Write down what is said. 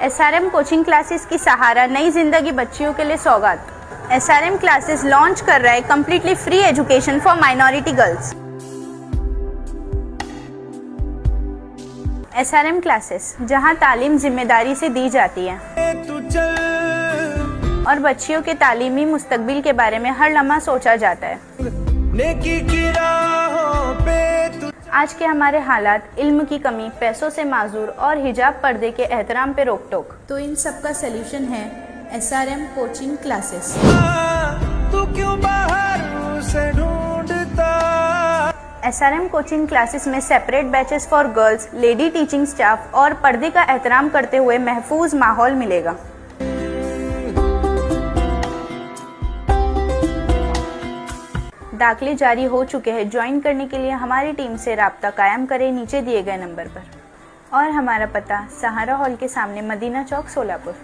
SRM coaching classes की सहारा नई जिंदगी बच्चियों के लिए सौगात। SRM क्लासेस लॉन्च कर रहा है completely free education for minority girls. SRM classes जहां तालीम जिम्मेदारी से दी जाती है और बच्चियों के तालीमी मुस्तकबिल के बारे में हर लम्हा सोचा जाता है। आज के हमारे हालात इल्म की कमी, पैसों से माजूर और हिजाब पर्दे के एहतराम पे रोक टोक, तो इन सब का सलूशन है SRM कोचिंग क्लासेस। तू क्यों बाहर से ढूंढता? SRM कोचिंग क्लासेस में separate batches for girls, lady teaching staff और पर्दे का एहतराम करते हुए महफूज माहौल मिलेगा। दाखिले जारी हो चुके हैं। ज्वाइन करने के लिए हमारी टीम से राब्ता कायम करें नीचे दिए गए नंबर पर, और हमारा पता सहारा हॉल के सामने, मदीना चौक, सोलापुर।